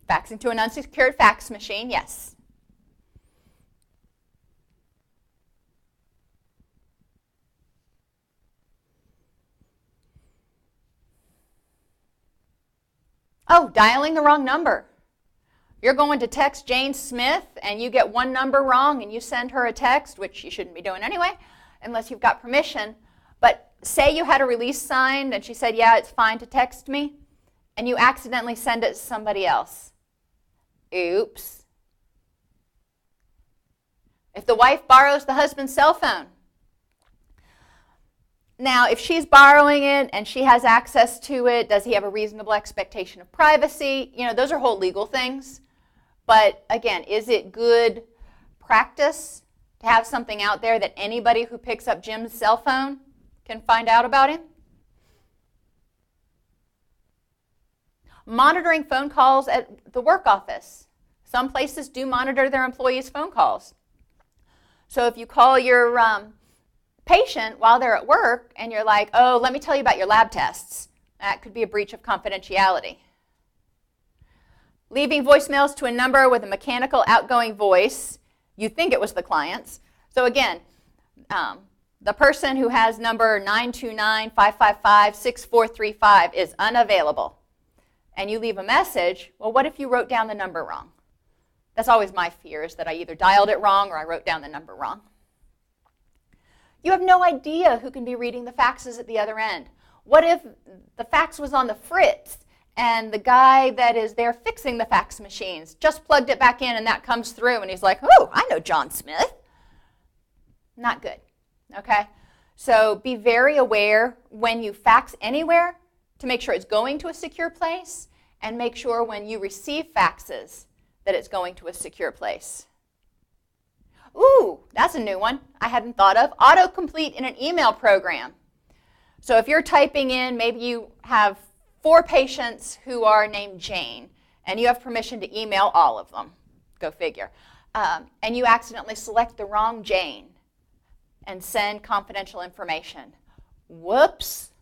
Faxing to an unsecured fax machine, yes. Oh, dialing the wrong number. You're going to text Jane Smith and you get one number wrong and you send her a text, which you shouldn't be doing anyway, unless you've got permission. But say you had a release signed and she said, yeah, it's fine to text me, and you accidentally send it to somebody else. Oops. If the wife borrows the husband's cell phone, now, if she's borrowing it and she has access to it, does he have a reasonable expectation of privacy? Those are whole legal things. But again, is it good practice to have something out there that anybody who picks up Jim's cell phone can find out about him? Monitoring phone calls at the work office. Some places do monitor their employees' phone calls. So if you call your patient while they're at work and you're like, oh, let me tell you about your lab tests, that could be a breach of confidentiality. Leaving voicemails to a number with a mechanical outgoing voice, you think it was the client's. So again, the person who has number 929-555-6435 is unavailable. And you leave a message, well, what if you wrote down the number wrong? That's always my fear, is that I either dialed it wrong or I wrote down the number wrong. You have no idea who can be reading the faxes at the other end. What if the fax was on the fritz and the guy that is there fixing the fax machines just plugged it back in and that comes through and he's like, oh, I know John Smith. Not good, okay? So be very aware when you fax anywhere to make sure it's going to a secure place, and make sure when you receive faxes that it's going to a secure place. Ooh, that's a new one I hadn't thought of. Autocomplete in an email program. So if you're typing in, maybe you have 4 patients who are named Jane, and you have permission to email all of them. Go figure. And you accidentally select the wrong Jane and send confidential information. Whoops,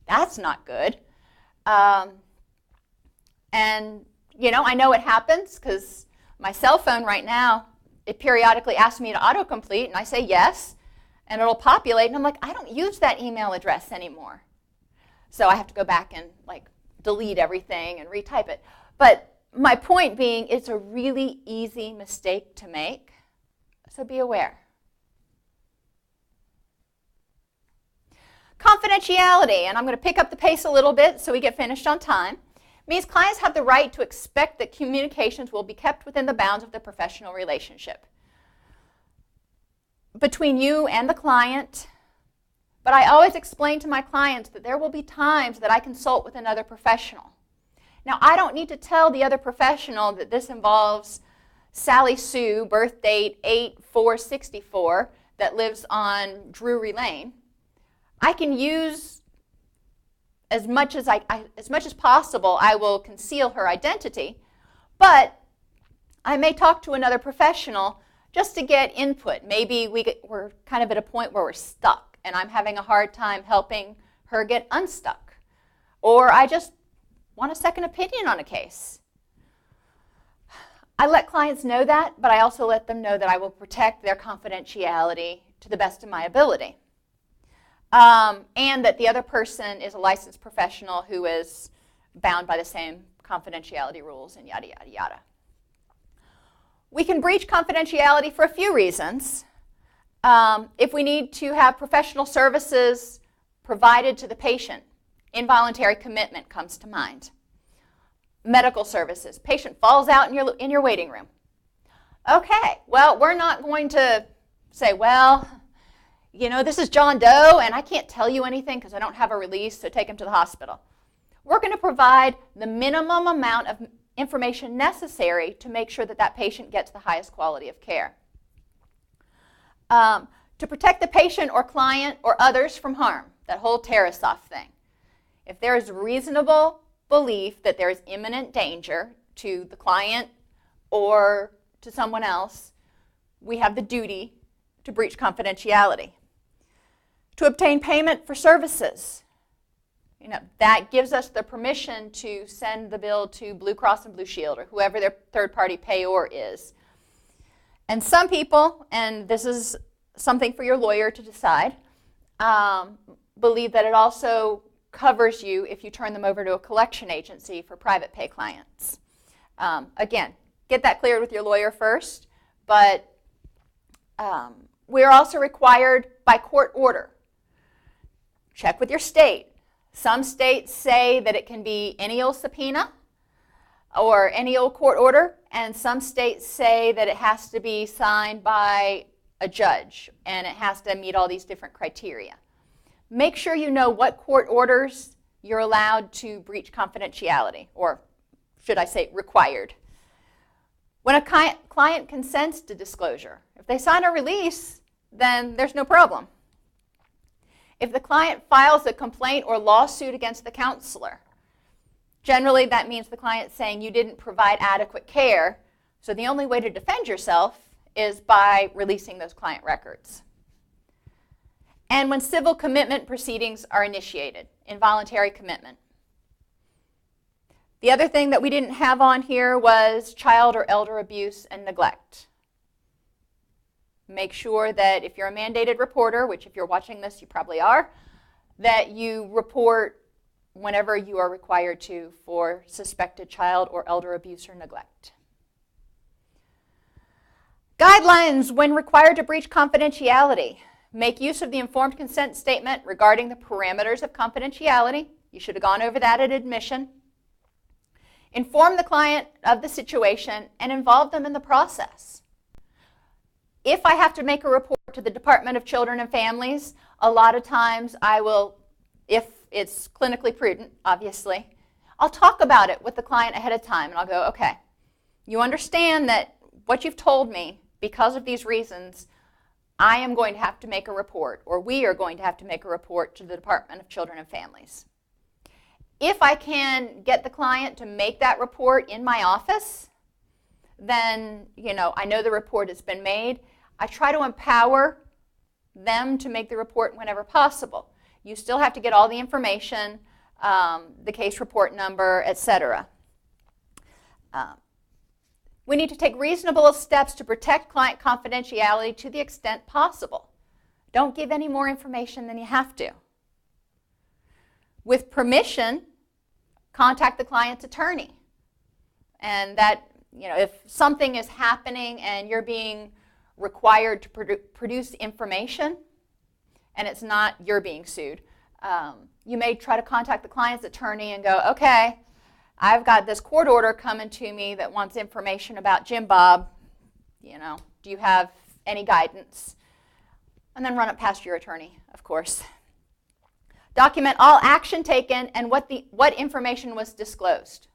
that's not good. And I know it happens because my cell phone right now, it periodically asks me to autocomplete, and I say yes, and it'll populate, and I'm like, I don't use that email address anymore. So I have to go back and delete everything and retype it. But my point being, it's a really easy mistake to make, so be aware. Confidentiality, and I'm going to pick up the pace a little bit so we get finished on time, means clients have the right to expect that communications will be kept within the bounds of the professional relationship between you and the client. But I always explain to my clients that there will be times that I consult with another professional. Now, I don't need to tell the other professional that this involves Sally Sue, birth date 8/4/64, that lives on Drury Lane. I can use as much as possible, I will conceal her identity, but I may talk to another professional just to get input. Maybe we're kind of at a point where we're stuck, and I'm having a hard time helping her get unstuck. Or I just want a second opinion on a case. I let clients know that, but I also let them know that I will protect their confidentiality to the best of my ability. And that the other person is a licensed professional who is bound by the same confidentiality rules and yada, yada, yada. We can breach confidentiality for a few reasons. If we need to have professional services provided to the patient, involuntary commitment comes to mind. Medical services. Patient falls out in your waiting room. Okay, well, we're not going to say, well, this is John Doe, and I can't tell you anything because I don't have a release, so take him to the hospital. We're going to provide the minimum amount of information necessary to make sure that that patient gets the highest quality of care. To protect the patient or client or others from harm, that whole Tarasoff thing. If there is reasonable belief that there is imminent danger to the client or to someone else, we have the duty to breach confidentiality. To obtain payment for services. That gives us the permission to send the bill to Blue Cross and Blue Shield or whoever their third-party payor is. And some people, and this is something for your lawyer to decide, believe that it also covers you if you turn them over to a collection agency for private pay clients. Again, get that cleared with your lawyer first, but we're also required by court order. Check with your state. Some states say that it can be any old subpoena or any old court order, and some states say that it has to be signed by a judge and it has to meet all these different criteria. Make sure you know what court orders you're allowed to breach confidentiality, or should I say required. When a client consents to disclosure, if they sign a release, then there's no problem. If the client files a complaint or lawsuit against the counselor, generally that means the client saying you didn't provide adequate care, so the only way to defend yourself is by releasing those client records. And when civil commitment proceedings are initiated, involuntary commitment. The other thing that we didn't have on here was child or elder abuse and neglect. Make sure that if you're a mandated reporter, which if you're watching this you probably are, that you report whenever you are required to for suspected child or elder abuse or neglect. Guidelines when required to breach confidentiality. Make use of the informed consent statement regarding the parameters of confidentiality. You should have gone over that at admission. Inform the client of the situation and involve them in the process. If I have to make a report to the Department of Children and Families, a lot of times I will, if it's clinically prudent, obviously, I'll talk about it with the client ahead of time and I'll go, okay, you understand that what you've told me, because of these reasons, I am going to have to make a report, or we are going to have to make a report to the Department of Children and Families. If I can get the client to make that report in my office, then, I know the report has been made. I try to empower them to make the report whenever possible. You still have to get all the information, the case report number, etc. We need to take reasonable steps to protect client confidentiality to the extent possible. Don't give any more information than you have to. With permission, contact the client's attorney. And that, if something is happening and you're being required to produce information and it's not you're being sued, you may try to contact the client's attorney and go, okay, I've got this court order coming to me that wants information about Jim Bob. Do you have any guidance? And then run it past your attorney, of course. Document all action taken and what information was disclosed.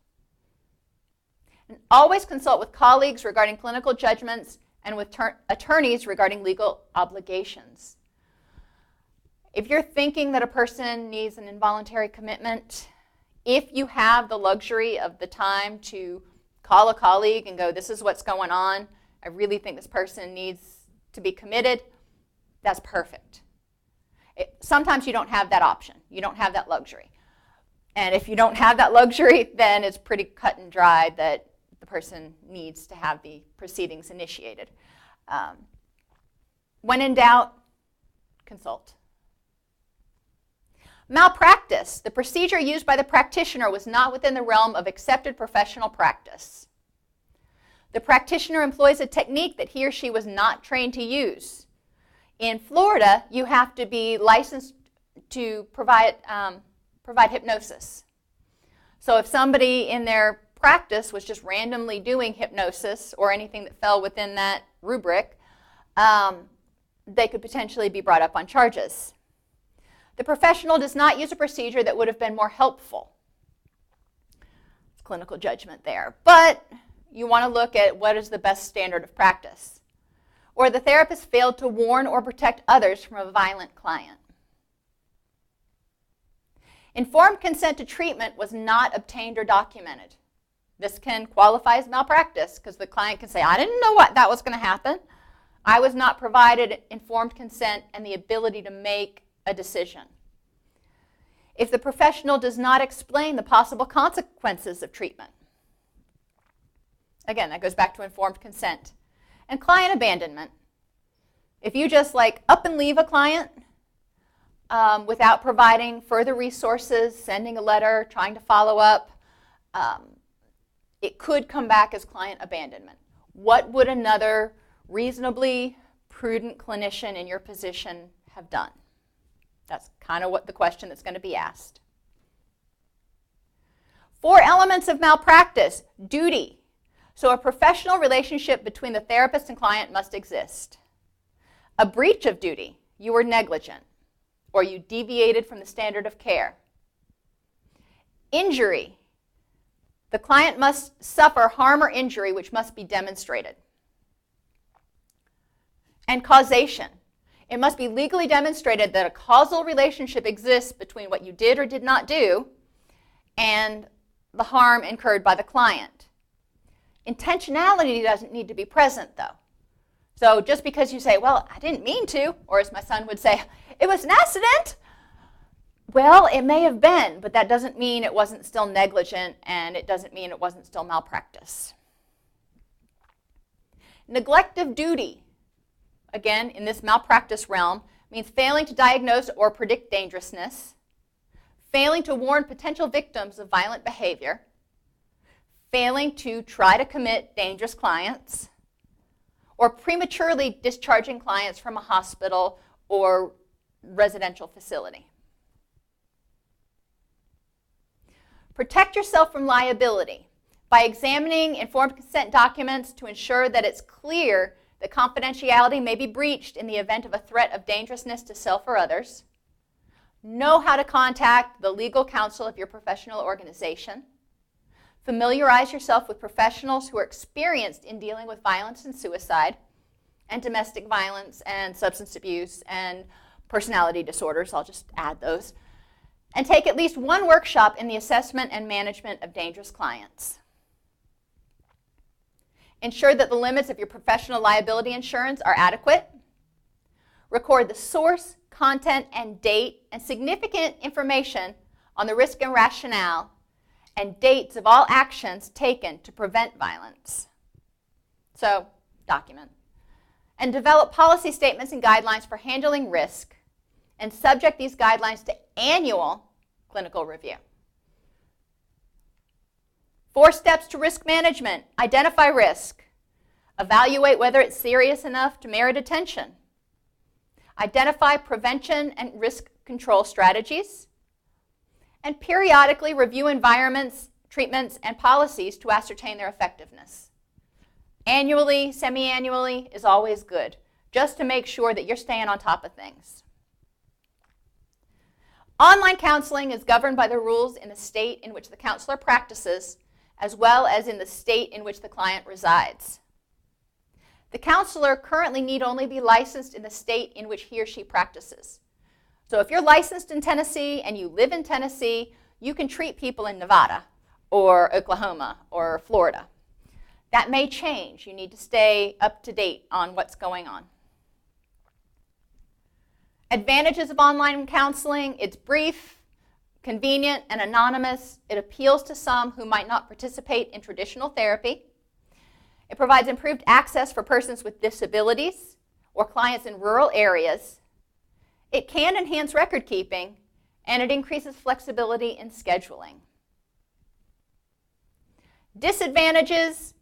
And always consult with colleagues regarding clinical judgments and with attorneys regarding legal obligations. If you're thinking that a person needs an involuntary commitment, if you have the luxury of the time to call a colleague and go, this is what's going on, I really think this person needs to be committed, that's perfect. Sometimes you don't have that option. You don't have that luxury. And if you don't have that luxury, then it's pretty cut and dry that the person needs to have the proceedings initiated. When in doubt, consult. Malpractice. The procedure used by the practitioner was not within the realm of accepted professional practice. The practitioner employs a technique that he or she was not trained to use. In Florida, you have to be licensed to provide hypnosis. So if somebody in their practice was just randomly doing hypnosis or anything that fell within that rubric, they could potentially be brought up on charges. The professional does not use a procedure that would have been more helpful. It's clinical judgment there. But you want to look at what is the best standard of practice. Or the therapist failed to warn or protect others from a violent client. Informed consent to treatment was not obtained or documented. This can qualify as malpractice because the client can say, I didn't know that was going to happen. I was not provided informed consent and the ability to make a decision. If the professional does not explain the possible consequences of treatment. Again, that goes back to informed consent. And client abandonment. If you just up and leave a client without providing further resources, sending a letter, trying to follow up, it could come back as client abandonment. What would another reasonably prudent clinician in your position have done? That's kind of what the question that's going to be asked. 4 elements of malpractice. Duty. So a professional relationship between the therapist and client must exist. A breach of duty. You were negligent or you deviated from the standard of care. Injury. The client must suffer harm or injury which must be demonstrated. And causation. It must be legally demonstrated that a causal relationship exists between what you did or did not do and the harm incurred by the client. Intentionality doesn't need to be present, though. So just because you say, well, I didn't mean to, or as my son would say, it was an accident. Well, it may have been, but that doesn't mean it wasn't still negligent, and it doesn't mean it wasn't still malpractice. Neglect of duty. Again, in this malpractice realm, means failing to diagnose or predict dangerousness, failing to warn potential victims of violent behavior, failing to try to commit dangerous clients, or prematurely discharging clients from a hospital or residential facility. Protect yourself from liability by examining informed consent documents to ensure that it's clear that confidentiality may be breached in the event of a threat of dangerousness to self or others. Know how to contact the legal counsel of your professional organization. Familiarize yourself with professionals who are experienced in dealing with violence and suicide, and domestic violence and substance abuse and personality disorders. I'll just add those. And take at least one workshop in the assessment and management of dangerous clients. Ensure that the limits of your professional liability insurance are adequate. Record the source, content, and date, and significant information on the risk and rationale, and dates of all actions taken to prevent violence. So, document. And develop policy statements and guidelines for handling risk, and subject these guidelines to annual clinical review. 4 steps to risk management. Identify risk. Evaluate whether it's serious enough to merit attention. Identify prevention and risk control strategies. And periodically review environments, treatments, and policies to ascertain their effectiveness. Annually, semi-annually is always good, just to make sure that you're staying on top of things. Online counseling is governed by the rules in the state in which the counselor practices, as well as in the state in which the client resides. The counselor currently need only be licensed in the state in which he or she practices. So if you're licensed in Tennessee and you live in Tennessee, you can treat people in Nevada or Oklahoma or Florida. That may change. You need to stay up to date on what's going on. Advantages of online counseling: it's brief, convenient, and anonymous. It appeals to some who might not participate in traditional therapy. It provides improved access for persons with disabilities or clients in rural areas. It can enhance record keeping, and it increases flexibility in scheduling. Disadvantages: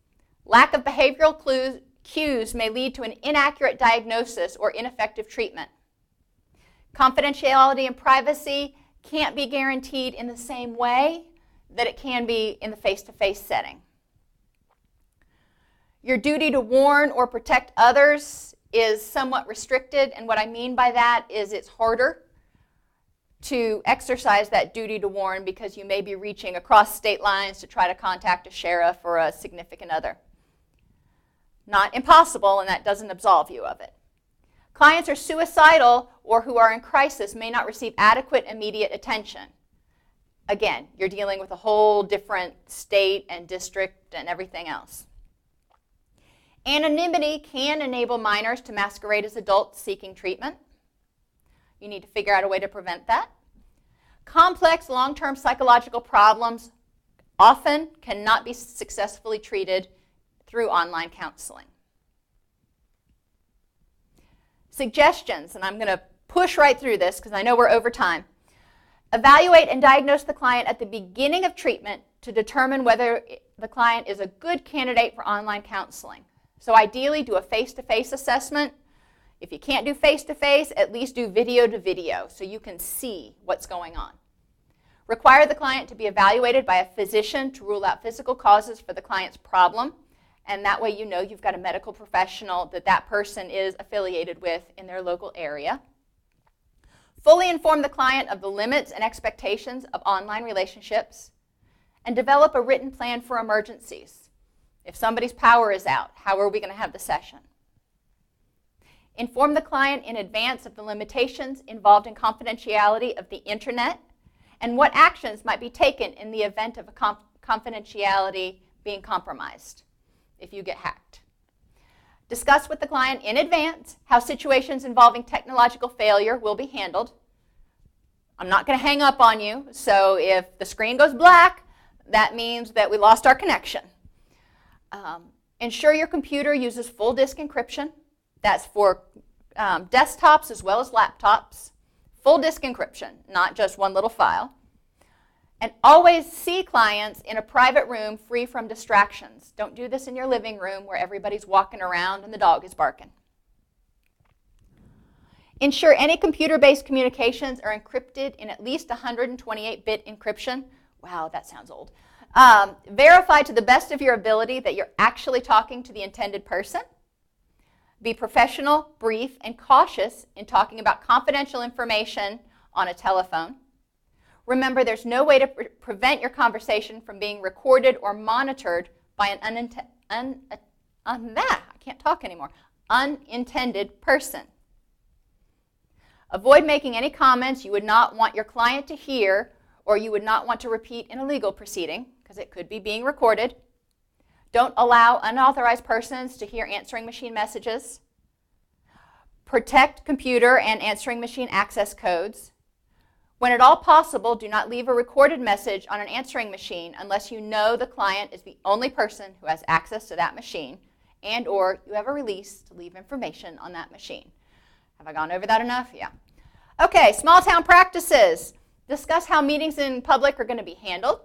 lack of behavioral cues may lead to an inaccurate diagnosis or ineffective treatment. Confidentiality and privacy can't be guaranteed in the same way that it can be in the face-to-face setting. Your duty to warn or protect others is somewhat restricted, and what I mean by that is it's harder to exercise that duty to warn because you may be reaching across state lines to try to contact a sheriff or a significant other. Not impossible, and that doesn't absolve you of it. Clients are suicidal or who are in crisis may not receive adequate immediate attention. Again, you're dealing with a whole different state and district and everything else. Anonymity can enable minors to masquerade as adults seeking treatment. You need to figure out a way to prevent that. Complex long-term psychological problems often cannot be successfully treated through online counseling. Suggestions, and I'm going to push right through this because I know we're over time. Evaluate and diagnose the client at the beginning of treatment to determine whether the client is a good candidate for online counseling. So ideally, do a face-to-face assessment. If you can't do face-to-face, at least do video-to-video so you can see what's going on. Require the client to be evaluated by a physician to rule out physical causes for the client's problem, and that way you know you've got a medical professional that that person is affiliated with in their local area. Fully inform the client of the limits and expectations of online relationships, and develop a written plan for emergencies. If somebody's power is out, how are we going to have the session? Inform the client in advance of the limitations involved in confidentiality of the internet and what actions might be taken in the event of a confidentiality being compromised if you get hacked. Discuss with the client in advance how situations involving technological failure will be handled. I'm not going to hang up on you, so if the screen goes black, that means that we lost our connection. Ensure your computer uses full disk encryption. That's for desktops as well as laptops. Full disk encryption, not just one little file. And always see clients in a private room free from distractions. Don't do this in your living room where everybody's walking around and the dog is barking. Ensure any computer-based communications are encrypted in at least 128-bit encryption. Wow, that sounds old. Verify to the best of your ability that you're actually talking to the intended person. Be professional, brief, and cautious in talking about confidential information on a telephone. Remember, there's no way to prevent your conversation from being recorded or monitored by an unintended person. Avoid making any comments you would not want your client to hear or you would not want to repeat in a legal proceeding, because it could be being recorded. Don't allow unauthorized persons to hear answering machine messages. Protect computer and answering machine access codes. When at all possible, do not leave a recorded message on an answering machine unless you know the client is the only person who has access to that machine and or you have a release to leave information on that machine. Have I gone over that enough? Yeah. Okay, small town practices. Discuss how meetings in public are going to be handled.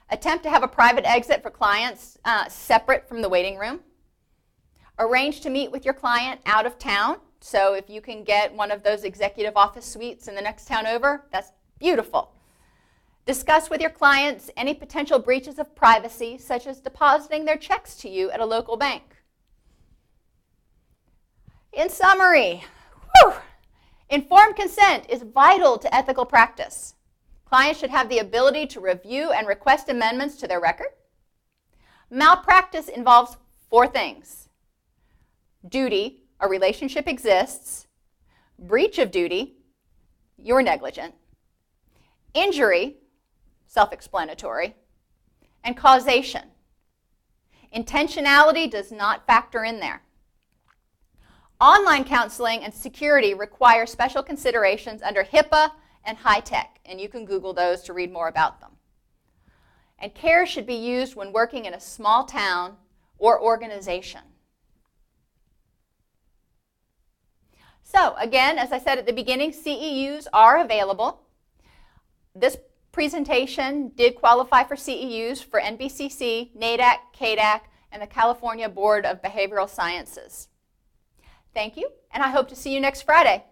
Attempt to have a private exit for clients separate from the waiting room. Arrange to meet with your client out of town. So if you can get one of those executive office suites in the next town over, that's beautiful. Discuss with your clients any potential breaches of privacy, such as depositing their checks to you at a local bank. In summary, informed consent is vital to ethical practice. Clients should have the ability to review and request amendments to their record. Malpractice involves 4 things: duty, a relationship exists; breach of duty, you're negligent; injury, self-explanatory; and causation. Intentionality does not factor in there. Online counseling and security require special considerations under HIPAA and high-tech, and you can Google those to read more about them. And care should be used when working in a small town or organization. So again, as I said at the beginning, CEUs are available. This presentation did qualify for CEUs for NBCC, NADAC, CADAC, and the California Board of Behavioral Sciences. Thank you, and I hope to see you next Friday.